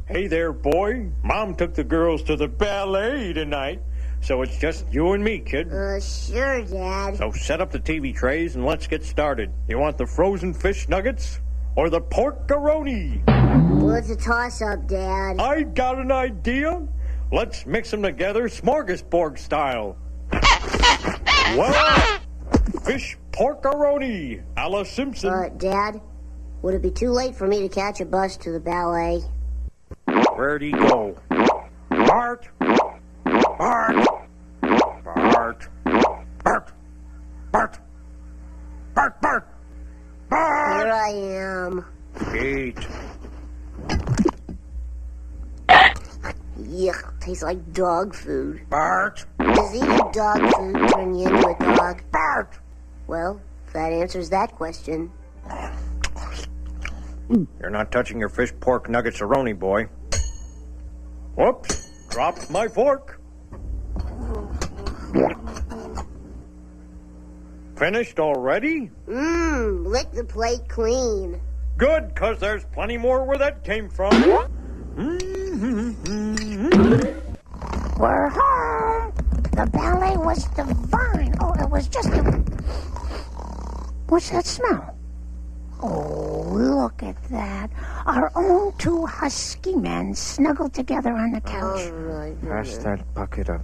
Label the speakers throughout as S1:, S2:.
S1: Hey there, boy. Mom took the girls to the ballet tonight, so it's just you and me, kid.
S2: Sure, Dad.
S1: So set up the TV trays and let's get started. You want the frozen fish nuggets or the pork-a-roni?
S2: Well, it's a toss-up, Dad.
S1: I got an idea. Let's mix them together smorgasbord style. Well, fish pork-a-roni a la Simpsons.
S2: Dad, would it be too late for me to catch a bus to the ballet?
S1: Where'd he go? Bart! Bart! Bart! Bart! Bart! Bart! Bart! Bart!
S2: Here I am.
S1: Eat.
S2: Yuck, tastes like dog food.
S1: Bart!
S2: Does eating dog food turn you into a dog?
S1: Bart!
S2: Well, that answers that question.
S1: You're not touching your fish pork nuggets-a-roni, boy. Whoops! Dropped my fork. Finished already?
S2: Lick the plate clean.
S1: Good, 'cause there's plenty more where that came from.
S3: We're home. The ballet was divine. Oh, it was just What's that smell? Oh, look at that. Our own two husky men snuggled together on the couch.
S1: Pass that bucket of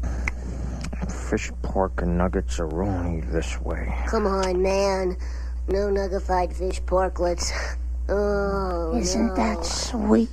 S1: fish pork and nuggets-a-roni this way.
S2: Come on, man. No nuggified fish porklets. Oh,
S3: Isn't
S2: no.
S3: that sweet?